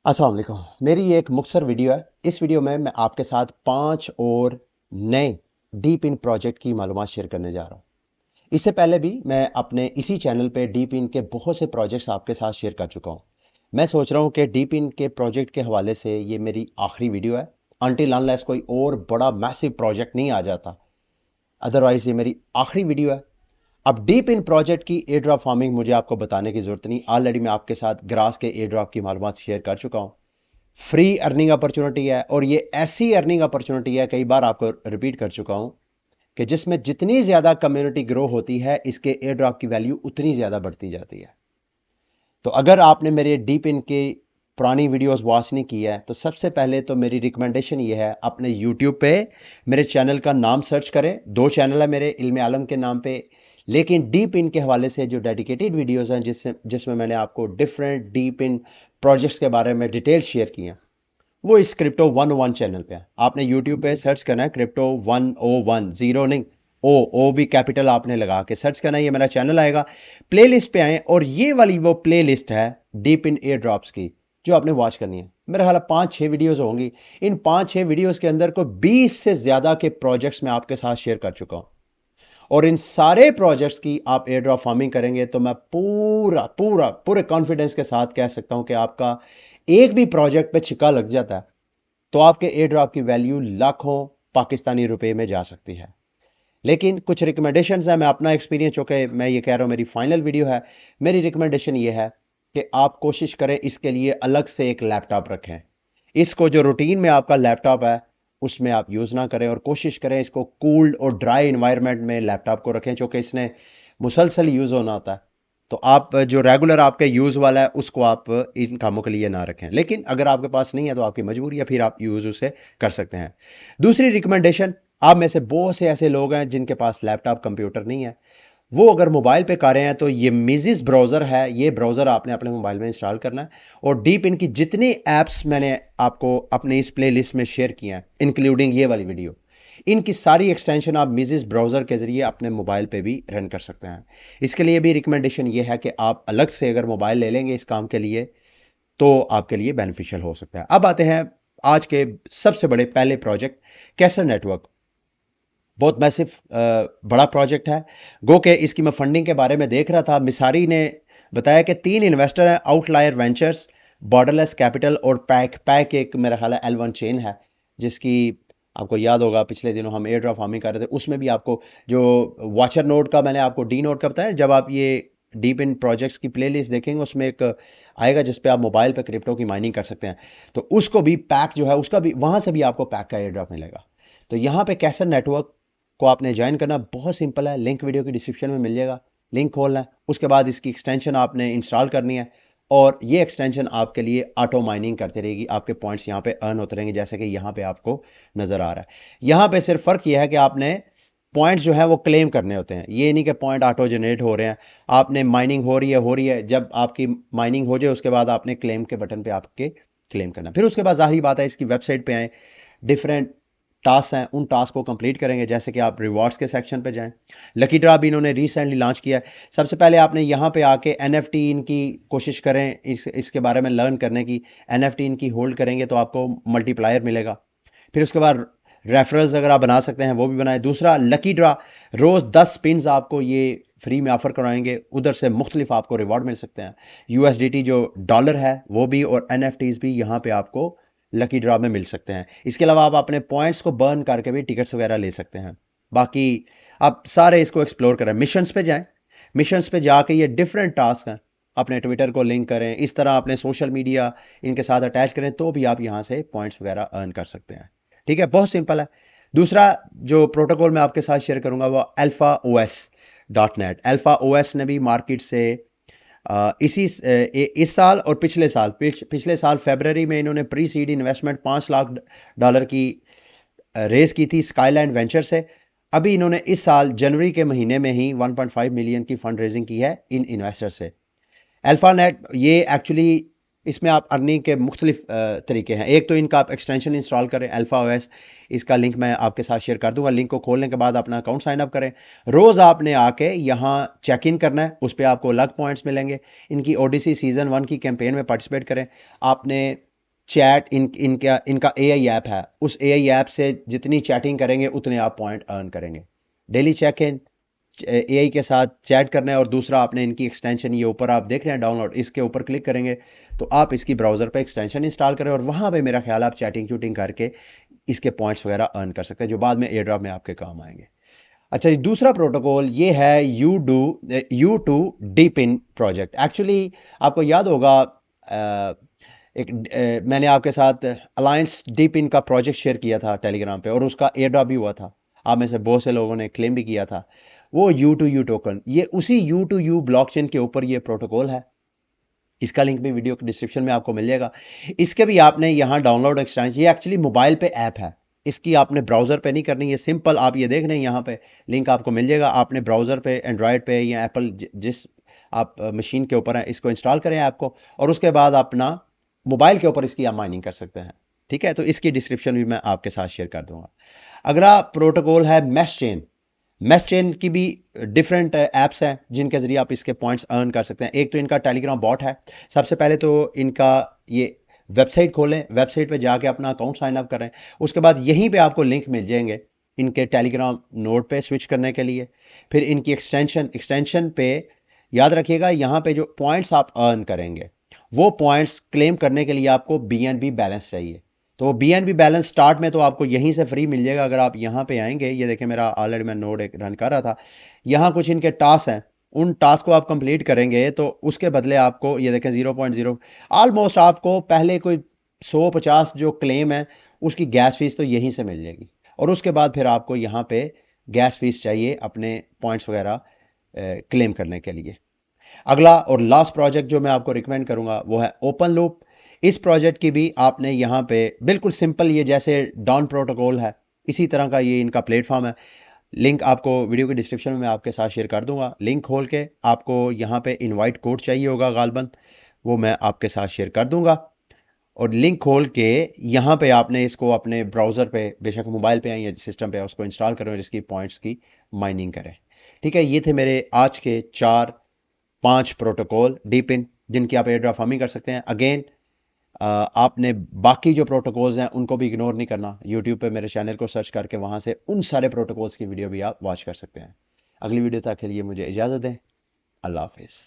अस्सलाम वालेकुम। मेरी ये एक मुख्तसर वीडियो है। इस वीडियो में मैं आपके साथ 5 और नए डीप इन प्रोजेक्ट की मालूमात शेयर करने जा रहा हूँ। इससे पहले भी मैं अपने इसी चैनल पे डीप इन के बहुत से प्रोजेक्ट्स आपके साथ शेयर कर चुका हूँ। मैं सोच रहा हूँ कि डीप इन के प्रोजेक्ट के हवाले से ये मेरी आखिरी वीडियो है, अनटिल अनलेस कोई और बड़ा मैसिव प्रोजेक्ट नहीं आ जाता। अदरवाइज ये मेरी आखिरी वीडियो है। अब डीप इन प्रोजेक्ट की एयर ड्रॉप फार्मिंग मुझे आपको बताने की जरूरत नहीं, ऑलरेडी मैं आपके साथ ग्रास के एयर ड्रॉप की मालूमात शेयर कर चुका हूँ। फ्री अर्निंग अपॉर्चुनिटी है और ये ऐसी अर्निंग अपॉर्चुनिटी है, कई बार आपको रिपीट कर चुका हूं, कि जिसमें जितनी ज्यादा कम्युनिटी ग्रो होती है इसके एयर ड्रॉप की वैल्यू उतनी ज्यादा बढ़ती जाती है। तो अगर आपने मेरे डीप इन के पुरानी वीडियोस वॉच नहीं की है तो सबसे पहले तो मेरी रिकमेंडेशन ये है, अपने यूट्यूब पे मेरे चैनल का नाम सर्च करें। 2 चैनल है मेरे, इल्म आलम के नाम पे, लेकिन डीप इन के हवाले से जो डेडिकेटेड वीडियोस हैं जिसमें मैंने आपको डिफरेंट डीप इन प्रोजेक्ट्स के बारे में डिटेल शेयर की हैं, वो इस क्रिप्टो 101 चैनल पे है। आपने यूट्यूब पे सर्च करना है क्रिप्टो 101, जीरो नहीं, ओ ओ भी कैपिटल आपने लगा के सर्च करना है, ये मेरा चैनल आएगा। प्लेलिस्ट पे आए और ये वाली वो प्लेलिस्ट है डीप इन एयर ड्रॉप्स की, जो आपने वॉच करनी है। मेरा ख्याल 5-6 वीडियोस होंगी। इन 5-6 वीडियोस के अंदर को 20 से ज्यादा के प्रोजेक्ट्स मैं आपके साथ शेयर कर चुका हूं। और इन सारे प्रोजेक्ट्स की आप एयर ड्रॉप फार्मिंग करेंगे तो मैं पूरा पूरा पूरे कॉन्फिडेंस के साथ कह सकता हूं कि आपका एक भी प्रोजेक्ट पे छिक्का लग जाता है तो आपके एयर ड्रॉप की वैल्यू लाखों पाकिस्तानी रुपए में जा सकती है। लेकिन कुछ रिकमेंडेशंस है, मैं अपना एक्सपीरियंस, चूंकि मैं ये कह रहा हूं मेरी फाइनल वीडियो है, मेरी रिकमेंडेशन ये है कि आप कोशिश करें इसके लिए अलग से एक लैपटॉप रखें। इसको जो रूटीन में आपका लैपटॉप है उसमें आप यूज ना करें, और कोशिश करें इसको कूल्ड और ड्राई इन्वायरमेंट में लैपटॉप को रखें, क्योंकि इसने मुसलसल यूज होना होता है। तो आप जो रेगुलर आपके यूज वाला है उसको आप इन कामों के लिए ना रखें, लेकिन अगर आपके पास नहीं है तो आपकी मजबूरी है, फिर आप यूज उसे कर सकते हैं। दूसरी रिकमेंडेशन, आप में से बहुत से ऐसे लोग हैं जिनके पास लैपटॉप कंप्यूटर नहीं है, वो अगर मोबाइल पे कर रहे हैं तो ये मिजिज ब्राउजर है, ये ब्राउजर आपने अपने मोबाइल में इंस्टॉल करना है। और डीप इनकी जितनी एप्स मैंने आपको अपने इस प्लेलिस्ट में शेयर किया है, इंक्लूडिंग ये वाली वीडियो, इनकी सारी एक्सटेंशन आप मिजिज ब्राउजर के जरिए अपने मोबाइल पे भी रन कर सकते हैं। इसके लिए भी रिकमेंडेशन ये है कि आप अलग से अगर मोबाइल ले लेंगे इस काम के लिए तो आपके लिए बेनिफिशियल हो सकता है। अब आते हैं आज के सबसे बड़े पहले प्रोजेक्ट, कैसर नेटवर्क। बहुत मैसिव बड़ा प्रोजेक्ट है। गो के इसकी मैं फंडिंग के बारे में देख रहा था, मिसारी ने बताया कि 3 इन्वेस्टर हैं, आउटलायर वेंचर्स, बॉर्डरलेस कैपिटल और पैक पैक एक मेरा ख्याल है L1 चेन है, जिसकी आपको याद होगा पिछले दिनों हम एयर ड्रॉप फार्मिंग कर रहे थे, उसमें भी आपको जो वॉचर नोड का मैंने आपको डी नोड का बताया। जब आप ये डीप इन प्रोजेक्ट्स की प्लेलिस्ट देखेंगे उसमें एक आएगा जिस पे आप मोबाइल पे क्रिप्टो की माइनिंग कर सकते हैं, तो उसको भी पैक जो है उसका भी वहां से भी आपको पैक का एयर ड्रॉप मिलेगा। तो यहाँ पे कैसर नेटवर्क को आपने ज्वाइन करना बहुत सिंपल है, लिंक वीडियो की डिस्क्रिप्शन में मिल जाएगा। लिंक खोलना है, उसके बाद इसकी एक्सटेंशन आपने इंस्टॉल करनी है, और ये एक्सटेंशन आपके लिए ऑटो माइनिंग करती रहेगी। आपके पॉइंट्स यहाँ पे अर्न होते रहेंगे, जैसे कि यहाँ पे आपको नजर आ रहा है। यहाँ पे सिर्फ फर्क यह है कि आपने पॉइंट्स जो है वो क्लेम करने होते हैं, ये नहीं कि पॉइंट ऑटो जनरेट हो रहे हैं। आपने माइनिंग हो रही है, जब आपकी माइनिंग हो जाए उसके बाद आपने क्लेम के बटन पे आपके क्लेम करना, फिर उसके बाद जाहिर बात है इसकी वेबसाइट पे आए, डिफरेंट टास्क हैं, उन टास्क को कंप्लीट करेंगे। जैसे कि आप रिवॉर्ड्स के सेक्शन पे जाएं, लकी ड्रॉ भी इन्होंने रिसेंटली लॉन्च किया है। सबसे पहले आपने यहाँ पे आके एनएफटी इनकी कोशिश करें, इसके बारे में लर्न करने की। एनएफटी इनकी होल्ड करेंगे तो आपको मल्टीप्लायर मिलेगा। फिर उसके बाद रेफरल्स अगर आप बना सकते हैं वो भी बनाएं। दूसरा लकी ड्रॉ, रोज 10 स्पिन आपको ये फ्री में ऑफर कराएंगे, उधर से मुख्तलिफ आपको रिवॉर्ड मिल सकते हैं। यूएसडीटी जो डॉलर है वो भी, और एनएफटीज भी यहाँ पे आपको लकी ड्रॉ में मिल सकते हैं। इसके अलावा आप अपने पॉइंट्स को बर्न करके भी टिकट्स वगैरह ले सकते हैं। बाकी आप सारे इसको एक्सप्लोर करें, मिशंस पे जाएं। मिशंस पे जाके ये डिफरेंट टास्क हैं, अपने ट्विटर को लिंक करें, इस तरह अपने सोशल मीडिया इनके साथ अटैच करें तो भी आप यहाँ से पॉइंट्स वगैरह अर्न कर सकते हैं। ठीक है, बहुत सिंपल है। दूसरा जो प्रोटोकॉल मैं आपके साथ शेयर करूंगा वो alpha OS dot net. Alpha OS ने भी मार्केट से इस साल और पिछले साल फरवरी में इन्होंने प्री सीड इन्वेस्टमेंट $5 लाख की रेस की थी स्काईलैंड वेंचर से। अभी इन्होंने इस साल जनवरी के महीने में ही 1.5 मिलियन की फंड रेजिंग की है इन इन्वेस्टर से। अल्फा नेट ये एक्चुअली, इसमें आप अर्निंग के मुख्तलिफ तरीके हैं। एक तो इनका आप एक्सटेंशन इंस्टॉल करें अल्फा ओएस, इसका लिंक मैं आपके साथ शेयर कर दूंगा। लिंक को खोलने के बाद अपना अकाउंट साइन अप करें। रोज आपने आके यहाँ चेक इन करना है, उस पर आपको अलग पॉइंट्स मिलेंगे। इनकी ओडीसी सीजन 1 की कैंपेन में पार्टिसिपेट करें। आपने चैट इनका एआई ऐप है, उस एआई ऐप से जितनी चैटिंग करेंगे उतने आप पॉइंट अर्न करेंगे। डेली चेक इन, एआई के साथ चैट करना है, और दूसरा आपने इनकी एक्सटेंशन, ये ऊपर आप देख रहे हैं डाउनलोड, इसके ऊपर क्लिक करेंगे तो आप इसकी ब्राउजर पे एक्सटेंशन इंस्टॉल करें और वहां पे मेरा ख्याल आप चैटिंग चूटिंग करके इसके पॉइंट्स वगैरह अर्न कर सकते हैं, जो बाद में एयर ड्रॉप में आपके काम आएंगे। अच्छा जी, दूसरा प्रोटोकॉल ये है you to deep in project. Actually आपको याद होगा, मैंने आपके साथ अलायंस डीप इन का प्रोजेक्ट शेयर किया था टेलीग्राम पे, और उसका एयर ड्रॉप भी हुआ था। आप में से बहुत से लोगों ने क्लेम भी किया था। वो यू टू यू टोकन, ये उसी यू टू यू ब्लॉकचेन के ऊपर ये प्रोटोकॉल है। इसका लिंक भी वीडियो के डिस्क्रिप्शन में आपको मिल जाएगा। इसके भी आपने यहाँ डाउनलोड एक्सटेंशन, ये एक्चुअली मोबाइल पे ऐप है, इसकी आपने ब्राउजर पे नहीं करनी है। सिंपल आप ये देख रहे हैं यहाँ पे लिंक आपको मिल जाएगा, आपने ब्राउजर पे, एंड्रॉयड पे या एप्पल जिस आप मशीन के ऊपर है, इसको इंस्टॉल करें ऐप को, और उसके बाद अपना मोबाइल के ऊपर इसकी आप माइनिंग कर सकते हैं। ठीक है, तो इसकी डिस्क्रिप्शन भी मैं आपके साथ शेयर कर दूंगा। अगला प्रोटोकॉल है मैश चेन। मैश चेन की भी डिफरेंट ऐप्स हैं जिनके जरिए आप इसके पॉइंट्स अर्न कर सकते हैं। एक तो इनका टेलीग्राम बॉट है। सबसे पहले तो इनका ये वेबसाइट खोलें, वेबसाइट पे जाके अपना अकाउंट साइन अप करें, उसके बाद यहीं पे आपको लिंक मिल जाएंगे इनके टेलीग्राम नोड पे स्विच करने के लिए। फिर इनकी एक्सटेंशन पे याद रखिएगा, यहाँ पे जो पॉइंट्स आप अर्न करेंगे वो पॉइंट्स क्लेम करने के लिए आपको बीएनबी बैलेंस चाहिए। तो बीएनबी बैलेंस स्टार्ट में तो आपको यहीं से फ्री मिल जाएगा। अगर आप यहाँ पे आएंगे, ये देखें मेरा ऑलरेडी मैं नोड एक रन कर रहा था, यहाँ कुछ इनके टास्क हैं, उन टास्क को आप कंप्लीट करेंगे तो उसके बदले आपको ये देखें 0.0 ऑलमोस्ट आपको पहले कोई 150 जो क्लेम है उसकी गैस फीस तो यहीं से मिल जाएगी, और उसके बाद फिर आपको यहाँ पे गैस फीस चाहिए अपने पॉइंट्स वगैरह क्लेम करने के लिए। अगला और लास्ट प्रोजेक्ट जो मैं आपको रिकमेंड करूंगा वो है ओपन लूप। इस प्रोजेक्ट की भी आपने यहाँ पे बिल्कुल सिंपल, ये जैसे डॉन प्रोटोकॉल है इसी तरह का ये इनका प्लेटफॉर्म है। लिंक आपको वीडियो के डिस्क्रिप्शन में आपके साथ शेयर कर दूंगा। लिंक खोल के आपको यहाँ पे इनवाइट कोड चाहिए होगा गालबन, वो मैं आपके साथ शेयर कर दूंगा, और लिंक खोल के यहाँ पे आपने इसको अपने ब्राउजर पे, बेशक मोबाइल पे या सिस्टम पे, उसको इंस्टॉल करें और इसकी पॉइंट्स की माइनिंग करें। ठीक है, ये थे मेरे आज के 4-5 प्रोटोकॉल डीप इन जिनकी आप एयर ड्रॉप फार्मिंग कर सकते हैं। अगेन आपने बाकी जो प्रोटोकॉल्स हैं उनको भी इग्नोर नहीं करना। यूट्यूब पे मेरे चैनल को सर्च करके वहां से उन सारे प्रोटोकॉल्स की वीडियो भी आप वॉच कर सकते हैं। अगली वीडियो तक के लिए मुझे इजाज़त दें। अल्लाह हाफिज़।